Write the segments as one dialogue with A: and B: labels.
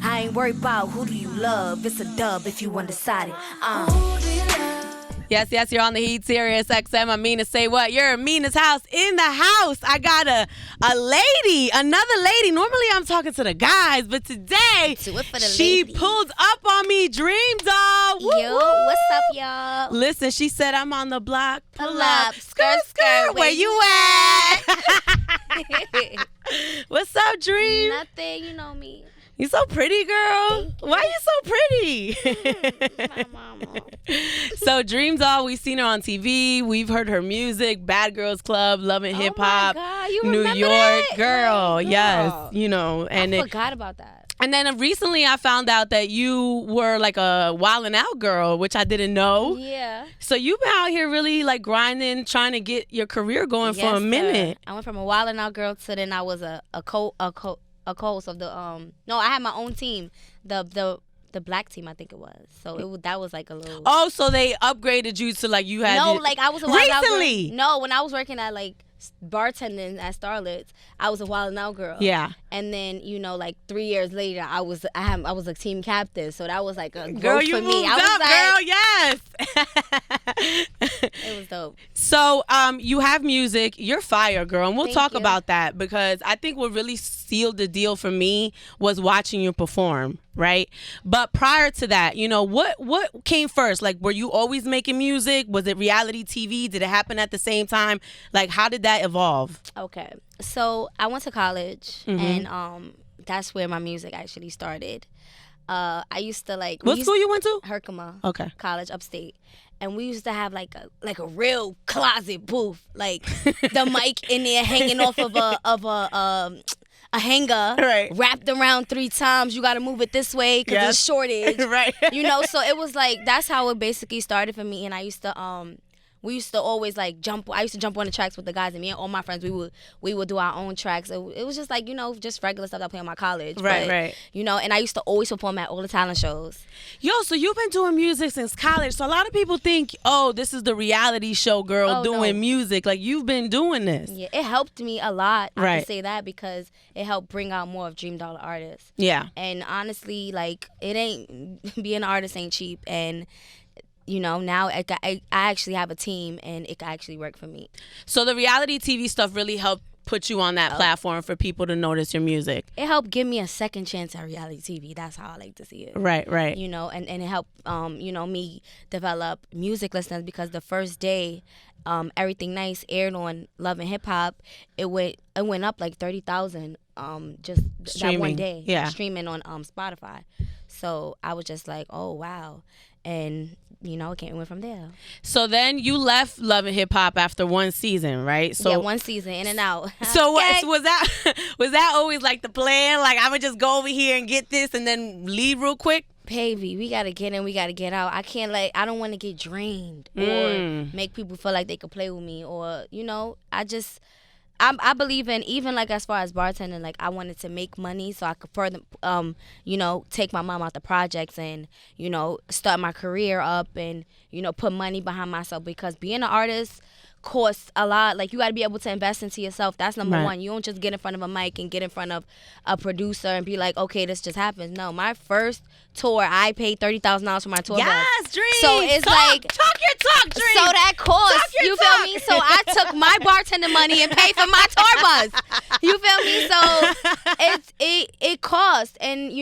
A: I ain't worried about who do you love. It's a dub if you undecided.
B: Yes, you're on the Heat, SiriusXM. I'm Mina SayWhat. You're in Mina's house. In the house, I got another lady. Normally, I'm talking to the guys, but today, she pulled up on me, DreamDoll.
C: Yo, what's up, y'all?
B: Listen, she said, I'm on the block.
C: Pull up. Skirt.
B: Where you at? What's up, Dream?
C: Nothing, you know me.
B: You so pretty, girl. Why you so pretty?
C: My mama.
B: So DreamDoll, we've seen her on TV. We've heard her music, Bad Girls Club, Love and Hip Hop, New York,
C: that?
B: girl. Yes, you know. And
C: I forgot about that.
B: And then recently I found out that you were like a Wildin' Out girl, which I didn't know.
C: Yeah.
B: So you've been out here really like grinding, trying to get your career going for a minute.
C: I went from a Wildin' Out girl to then I was a co-host of the no, I had my own team, the black team, I think it was. So that was like a little.
B: Oh, so they upgraded you to like you had.
C: No, like I was a Wild Out girl.
B: Recently.
C: No, when I was working at like bartending at Starlet's, I was a Wild Out girl.
B: Yeah.
C: And then like 3 years later, I was a team captain. So that was like a growth
B: girl, you
C: for
B: moved
C: me. I was
B: up,
C: like,
B: girl. Yes.
C: It was dope.
B: So you have music. You're fire, girl, and we'll
C: Thank
B: talk
C: you.
B: about that because I think what really sealed the deal for me was watching you perform, right? But prior to that, what came first? Like, were you always making music? Was it reality TV? Did it happen at the same time? Like, how did that evolve?
C: Okay, so I went to college, and that's where my music actually started. I used to like.
B: What school you went to?
C: Herkimer.
B: Okay.
C: College upstate. And we used to have like a real closet booth, like the mic in there hanging off of a hanger,
B: right,
C: wrapped around 3 times. You got to move it this way because there's shortage,
B: right?
C: So it was like that's how it basically started for me. And I used to we used to always like jump. I used to jump on the tracks with the guys, and me and all my friends, we would do our own tracks. It was just like just regular stuff I play in my college,
B: right.
C: And I used to always perform at all the talent shows.
B: Yo, so you've been doing music since college. So a lot of people think, oh, this is the reality show girl doing music. Like you've been doing this.
C: Yeah, it helped me a lot. I
B: Right.
C: can say that because it helped bring out more of DreamDoll artists.
B: Yeah.
C: And honestly, like being an artist ain't cheap, and now I actually have a team, and it can actually work for me.
B: So the reality TV stuff really helped put you on that platform for people to notice your music.
C: It helped give me a second chance at reality TV. That's how I like to see it.
B: Right.
C: And it helped, me develop music listeners because the first day, Everything Nice aired on Love and Hip Hop. It went up like 30,000 just
B: Streaming.
C: that one day.
B: Yeah.
C: Streaming on Spotify. So I was just like, oh wow, and it went from there.
B: So then you left Love and Hip Hop after one season, right? So
C: yeah, one season, in and out.
B: So
C: Okay.
B: was that always like the plan? Like I'm gonna just go over here and get this and then leave real quick?
C: Baby, we gotta get in, we gotta get out. I don't want to get drained or make people feel like they could play with me, or I believe in, even like as far as bartending, like I wanted to make money so I could further take my mom out the projects and start my career up and put money behind myself, because being an artist costs a lot. Like you got to be able to invest into yourself. That's number one. You don't just get in front of a mic and get in front of a producer and be like, okay, this just happens. No, my first tour, I paid $30,000 for my tour bus.
B: Yes, Dream.
C: So it's
B: talk your talk, Dream.
C: So that cost, you feel me? So I took my bartending money and paid for my tour bus. You feel me? So it cost, and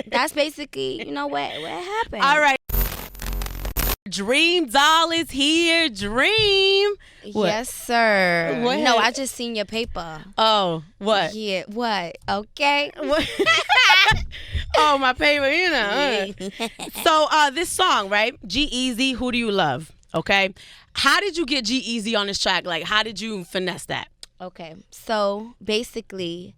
C: that's basically what happened.
B: All right. DreamDoll is here. Dream. What?
C: Yes, sir.
B: What?
C: No, I just seen your paper.
B: Oh, what?
C: Yeah, what? Okay.
B: What? Oh, my paper, So this song, right? G-Eazy, Who Do You Love? Okay. How did you get G-Eazy on this track? Like, how did you finesse that?
C: Okay. So basically,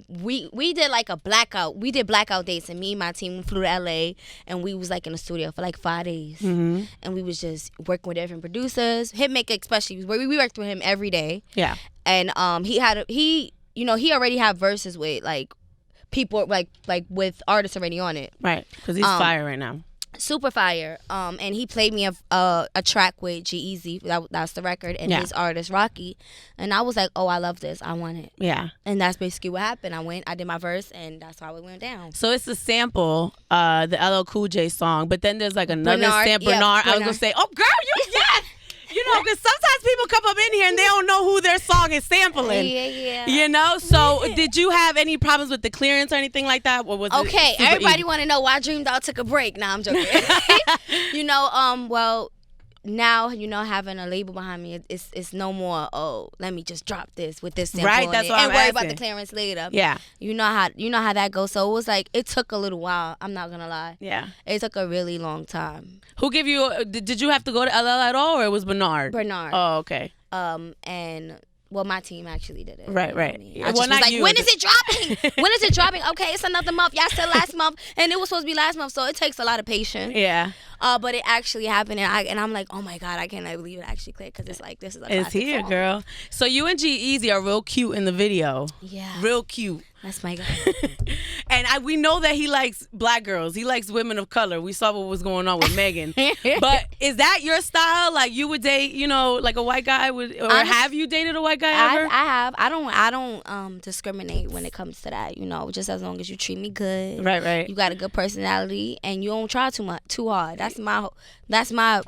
C: we did like a blackout. We did blackout dates, and me and my team flew to LA, and we was like in the studio for like 5 days, and we was just working with different producers. Hitmaker especially, we worked with him every day.
B: Yeah.
C: And he already had verses with like people like with artists already on it.
B: Right. Because he's fire right now.
C: super fire. And he played me a track with G-Eazy. That's the record, and his artist Rocky. And I was like, oh, I love this. I want it.
B: Yeah.
C: And that's basically what happened. I did my verse, and that's how it went down.
B: So it's a sample, the LL Cool J song, but then there's like another sample. Bernard. I was gonna say, oh girl, yes. You know, because sometimes people come up in here and they don't know who their song is sampling.
C: Yeah.
B: You know? So did you have any problems with the clearance or anything like that? Or was
C: okay,
B: it
C: everybody want to know why DreamDoll took a break. Nah, I'm joking. You know, well, now, you know, having a label behind me, it's no more, oh, let me just drop this with this sample
B: right, that's what
C: and
B: I'm
C: worry
B: asking.
C: about the clearance later.
B: Yeah.
C: You know how that goes. So it was like, it took a little while. I'm not going to lie.
B: Yeah.
C: It took a really long time.
B: Who gave you, did you have to go to LL at all, or it was Bernard?
C: Bernard.
B: Oh, okay.
C: And well, my team actually did it.
B: Right.
C: I just was like, when is it dropping? When is it dropping? Okay, it's another month. Y'all said last month, and it was supposed to be last month, so it takes a lot of patience.
B: Yeah.
C: But it actually happened, and I'm like, oh my God, I cannot believe it actually clicked, because it's like, this is a classic
B: It's here,
C: song.
B: girl. So you and G-Eazy are real cute in the video.
C: Yeah.
B: Real cute.
C: That's my guy.
B: And we know that he likes black girls. He likes women of color. We saw what was going on with Megan. But is that your style? Like, you would date, you know, like a white guy would, or have you dated a white guy ever?
C: I have. I don't discriminate when it comes to that. You know, just as long as you treat me good.
B: Right.
C: You got a good personality, and you don't try too hard. That's my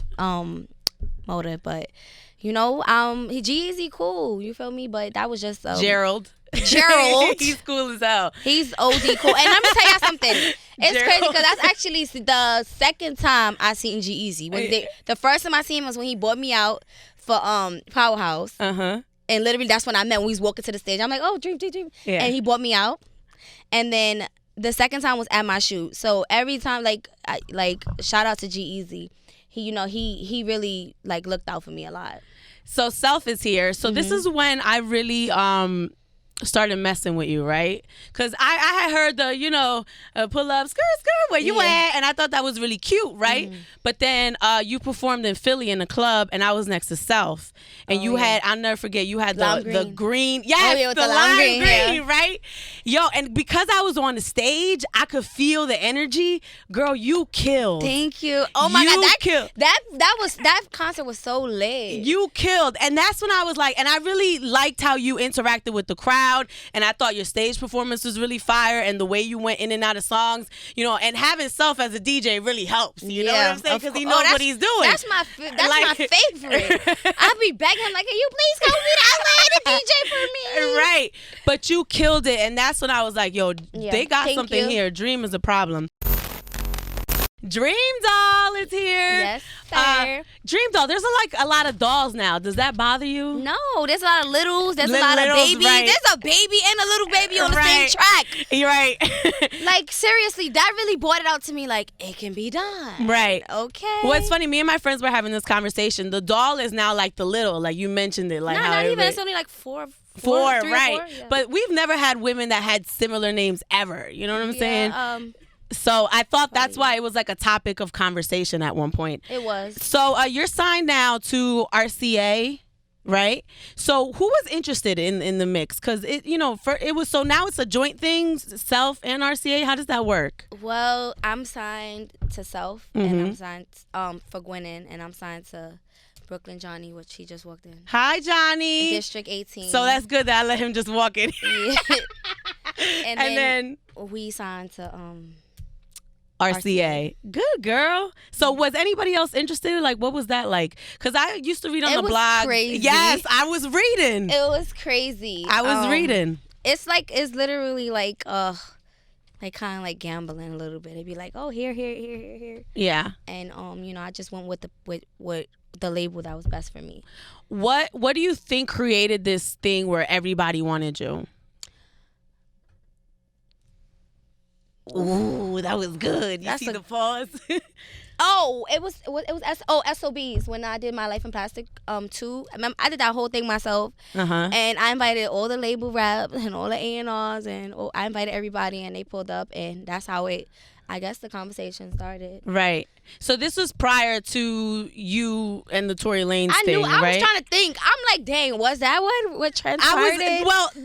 C: motive. But you know, G-Eazy cool. You feel me? But that was just
B: Gerald. He's cool as hell.
C: He's OD cool. And let me tell y'all something. It's crazy because that's actually the second time I seen G-Eazy. The first time I seen him was when he brought me out for Powerhouse.
B: Uh-huh.
C: And literally that's when I met, when he was walking to the stage. I'm like, oh, Dream.
B: Yeah.
C: And he brought me out. And then the second time was at my shoot. So every time, like shout out to G-Eazy. He really like looked out for me a lot.
B: So Self is here. So this is when I really started messing with you, right? Because I had heard the, pull up, skirt, where you at? And I thought that was really cute, right? But then you performed in Philly in a club, and I was next to Self. And you had, I'll never forget, you had the green. Yes,
C: with
B: the lime green, right? Yo, and because I was on the stage, I could feel the energy. Girl, you killed.
C: Thank you. Oh my God, that concert was so lit.
B: You killed. And that's when I was like, and I really liked how you interacted with the crowd. And I thought your stage performance was really fire, and the way you went in and out of songs, and having Self as a DJ really helps. You know what I'm saying? Because he knows what he's doing.
C: That's my favorite. I be begging him like, "Can you please come to LA to DJ for me?"
B: Right. But you killed it, and that's when I was like, "Yo, they got something here. Dream is a problem." DreamDoll is here.
C: Yes, sir.
B: DreamDoll, there's a lot of dolls now. Does that bother you?
C: No, there's a lot of littles. There's a lot of babies.
B: Right.
C: There's a baby and a little baby on the same track.
B: You're right.
C: Like, seriously, that really brought it out to me. Like, it can be done.
B: Right.
C: Okay.
B: Well, it's funny. Me and my friends were having this conversation. The doll is now like the little. Like you mentioned it. Like
C: no, not even. It's only like four,
B: right?
C: 4, yeah.
B: But we've never had women that had similar names ever. You know what I'm saying? So I thought that's why it was like a topic of conversation at one point.
C: It was.
B: So you're signed now to RCA, right? So who was interested in the mix? Because now it's a joint thing, Self and RCA. How does that work?
C: Well, I'm signed to Self, and I'm signed for Gwinnett, and I'm signed to Brooklyn Johnny, which he just walked in.
B: Hi, Johnny.
C: District 18.
B: So that's good that I let him just walk in.
C: Yeah. and then we signed to
B: RCA. Good girl. So was anybody else interested? Like, what was that like? Because I used to read on the blog.
C: Crazy.
B: Yes, I was reading.
C: It was crazy.
B: I was reading.
C: It's literally like kind of like gambling a little bit. It'd be like, oh, here.
B: Yeah.
C: And I just went with the label that was best for me.
B: What do you think created this thing where everybody wanted you? Ooh, that was good. You see the pause?
C: It was SOBs when I did my Life in Plastic 2. I did that whole thing myself, and I invited all the label reps and all the A&Rs, and I invited everybody, and they pulled up, and that's how I I guess the conversation started.
B: Right. So this was prior to you and the Tory Lanez thing,
C: I
B: right?
C: was trying to think. I'm like, dang, was that what transpired?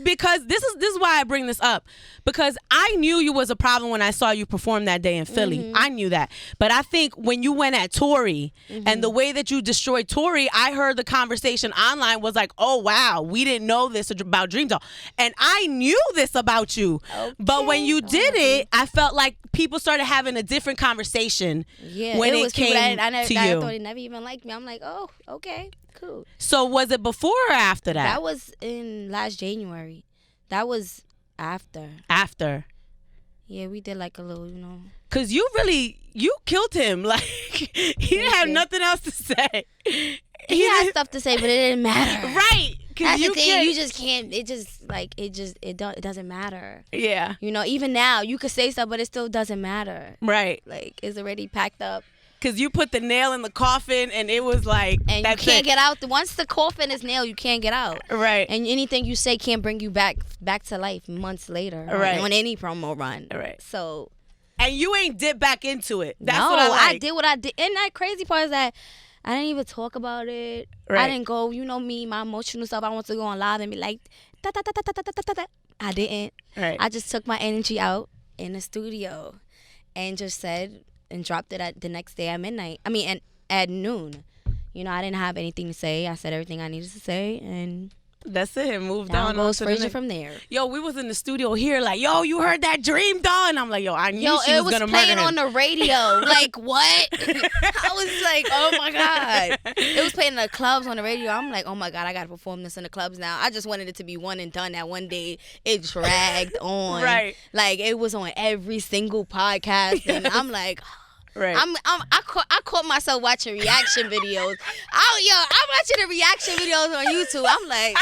B: Because this is why I bring this up, because I knew you was a problem when I saw you perform that day in Philly.
C: Mm-hmm.
B: I knew that, but I think when you went at Tory and the way that you destroyed Tory, I heard the conversation online was like, oh wow, we didn't know this about DreamDoll, and I knew this about you.
C: Okay.
B: But when you did it, I felt like people started having a different conversation.
C: Yeah,
B: when
C: it
B: it
C: was
B: came
C: people that
B: to
C: I
B: you.
C: thought he never even liked me. I'm like, oh, okay, cool.
B: So was it before or after that?
C: That was in last January. That was after.
B: After.
C: Yeah, we did like a little, you know.
B: Cause you killed him. Like he didn't have nothing else to say.
C: He had stuff to say, but it didn't matter.
B: Right.
C: That's the thing. You just can't. It doesn't matter.
B: Yeah.
C: You know, even now you could say stuff, but it still doesn't matter.
B: Right.
C: Like it's already packed up.
B: Cause you put the nail in the coffin, and it was like,
C: and you can't get out. Once the coffin is nailed, you can't get out.
B: Right.
C: And anything you say can't bring you back to life months later.
B: Right.
C: On any promo run.
B: Right.
C: So.
B: And you ain't dip back into it. That's
C: no,
B: what I like.
C: I did what I did. And that crazy part is that I didn't even talk about it.
B: Right.
C: I didn't go, you know me, my emotional stuff. I want to go on live and be like, da, da, da, da, da, da, da, da, da. I didn't.
B: Right.
C: I just took my energy out in the studio and just said and dropped it at the next day at midnight. I mean, at noon. You know, I didn't have anything to say. I said everything I needed to say, and
B: that's it. Moved
C: down
B: on.
C: Goes Frazier from there.
B: Yo, we was in the studio here, like, yo, you heard that DreamDoll? And I'm like, yo, I knew she was gonna murder him.
C: It was playing on the radio. Like, what? I was like, oh my God. It was playing in the clubs on the radio. I'm like, oh my God, I gotta perform this in the clubs now. I just wanted it to be one and done. That one day it dragged on.
B: Right.
C: Like it was on every single podcast, and I'm like.
B: Right.
C: I caught myself watching reaction videos. I'm watching the reaction videos on YouTube. I'm like,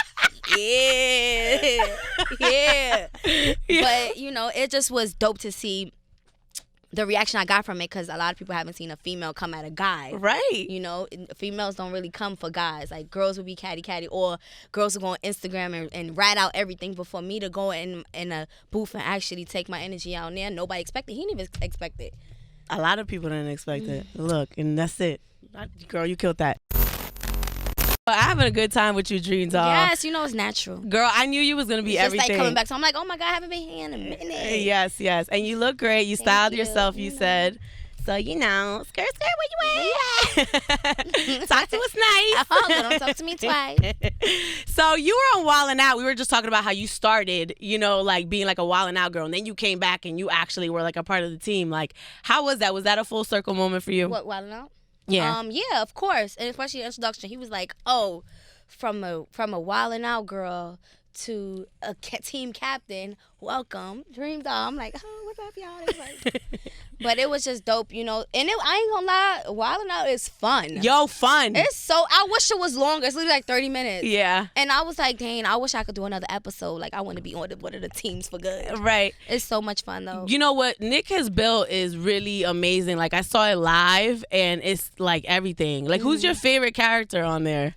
C: yeah. But you know, it just was dope to see the reaction I got from it, because a lot of people haven't seen a female come at a guy.
B: Right.
C: You know, females don't really come for guys. Like girls would be catty, or girls would go on Instagram and rat out everything. But for me to go in a booth and actually take my energy out there, nobody expected. He didn't even expect it.
B: A lot of people didn't expect it. Look, and that's it. Girl, you killed that. I'm having a good time with you, DreamDoll.
C: Yes, you know it's natural.
B: Girl, I knew you was going to be
C: it's
B: everything.
C: Just like coming back. So I'm like, oh my God, I haven't been here in a minute.
B: Yes. And you look great. You styled yourself, you said. So, you know, skirt, where you at? Talk to us nice.
C: Don't talk to me twice.
B: So you were on Wildin' Out. We were just talking about how you started, you know, like being like a Wildin' Out girl. And then you came back and you actually were like a part of the team. Like, how was that? Was that a full circle moment for you?
C: What, Wildin' Out?
B: Yeah.
C: Yeah, of course. And especially the introduction. He was like, oh, from a Wildin' Out girl to a team captain, welcome, DreamDoll. I'm like, oh, what's up, y'all? It's like, but it was just dope, you know. And I ain't gonna lie, Wildin' Out is fun.
B: Yo, fun.
C: It's so, I wish it was longer. It's literally like 30 minutes.
B: Yeah.
C: And I was like, dang, I wish I could do another episode. Like, I want to be on one of the teams for good.
B: Right.
C: It's so much fun, though.
B: You know what Nick has built is really amazing. Like, I saw it live, and it's like everything. Like, who's your favorite character on there?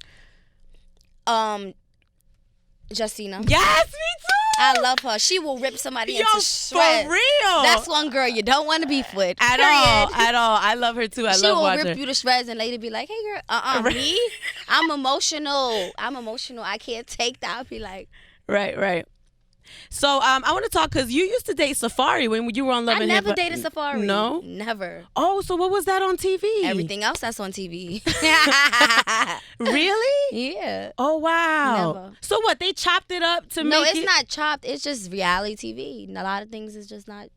C: Justina.
B: Yes, me too.
C: I love her. She will rip somebody into shreds.
B: For real.
C: That's one girl you don't want to beef with.
B: At all. I love her too. I love watching her.
C: She will rip you to shreds and later be like, hey girl, me? I'm emotional. I can't take that. I'll be like.
B: Right. So I want to talk, because you used to date Safari when you were on Love and Hip Hop.
C: I never dated Safari.
B: No?
C: Never.
B: Oh, so what was that on TV?
C: Everything else that's on TV.
B: Really?
C: Yeah.
B: Oh, wow.
C: Never.
B: So what, they chopped it up to make it?
C: No, it's not chopped. It's just reality TV. A lot of things is just not.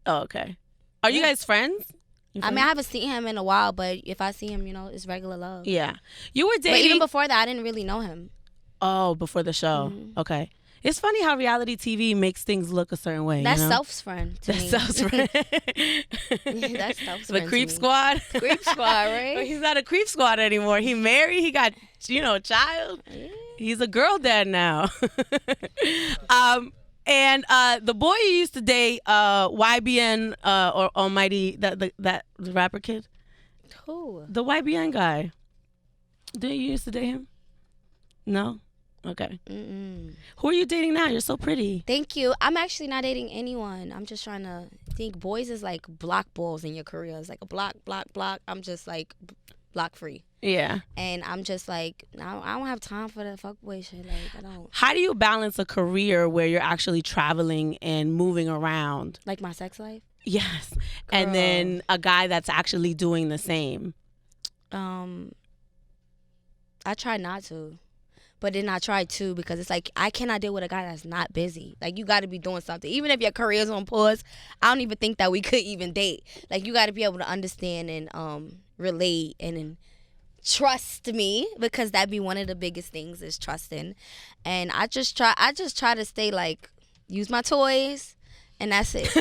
B: Oh, okay. Are you guys friends?
C: I mean, I haven't seen him in a while, but if I see him, you know, it's regular love.
B: Yeah. You were dating.
C: But even before that, I didn't really know him.
B: Oh, before the show. Mm-hmm. Okay. It's funny how reality TV makes things look a certain way.
C: That's
B: you know?
C: Self's friend to me.
B: Self's friend.
C: That's Self's friend.
B: The Creep Squad.
C: Creep Squad, right?
B: But he's not a Creep Squad anymore. He married. He got, a child. Yeah. He's a girl dad now. And the boy you used to date, YBN or Almighty, that rapper kid.
C: Who?
B: The YBN guy. Didn't you used to date him? No. Okay.
C: Mm-mm.
B: Who are you dating now? You're so pretty.
C: Thank you. I'm actually not dating anyone. I'm just trying to think. Boys is like block balls in your career. It's like a block, block, block. I'm just like block free.
B: Yeah.
C: And I'm just like, I don't have time for that fuckboy shit. Like, I don't.
B: How do you balance a career where you're actually traveling and moving around?
C: Like my sex life?
B: Yes. And then a guy that's actually doing the same.
C: I try not to. But then I try to, because it's like I cannot deal with a guy that's not busy. Like, you got to be doing something. Even if your career's on pause, I don't even think that we could even date. Like, you got to be able to understand and relate and trust me, because that'd be one of the biggest things is trusting. And I just try to stay like, use my toys, and that's it.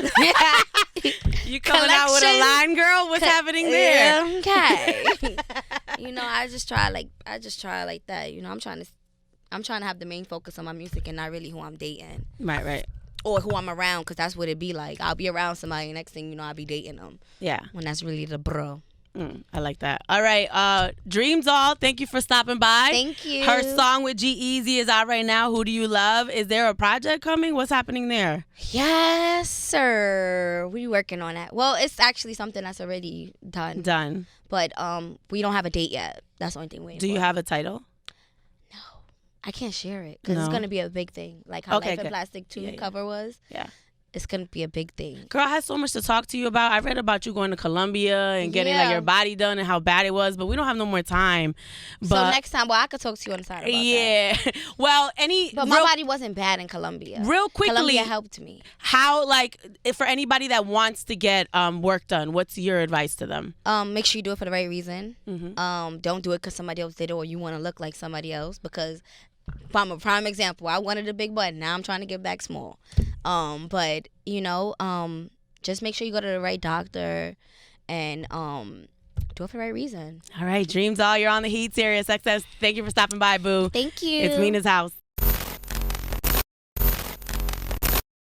B: You coming out with a line, girl? What's happening there?
C: Okay. You know, I just try like that. You know, I'm trying to have the main focus on my music and not really who I'm dating.
B: Right.
C: Or who I'm around, because that's what it be like. I'll be around somebody, next thing you know, I'll be dating them.
B: Yeah.
C: When that's really the bro.
B: I like that. All right. DreamDoll, thank you for stopping by.
C: Thank you.
B: Her song with G-Eazy is out right now. Who Do You Love? Is there a project coming? What's happening there?
C: Yes, sir. We working on that. Well, it's actually something that's already done. But we don't have a date yet. That's the only thing we.
B: Do you have a title?
C: No, I can't share it because it's gonna be a big thing. Like how Life in Plastic 2 cover was.
B: Yeah.
C: It's gonna be a big thing.
B: Girl, I had so much to talk to you about. I read about you going to Colombia and getting like your body done and how bad it was, but we don't have no more time. But
C: so next time, well, I could talk to you on the side about that.
B: Well,
C: but my body wasn't bad in Colombia.
B: Real quickly,
C: Colombia helped me.
B: How, like, for anybody that wants to get work done, what's your advice to them?
C: Make sure you do it for the right reason.
B: Mm-hmm.
C: Don't do it because somebody else did it or you want to look like somebody else. Because I'm a prime example. I wanted a big butt. Now I'm trying to get back small. But you know, just make sure you go to the right doctor and do it for the right reason.
B: All right, DreamDoll, you're on the Heat, SiriusXM. Thank you for stopping by, boo.
C: Thank you.
B: It's Mina's house.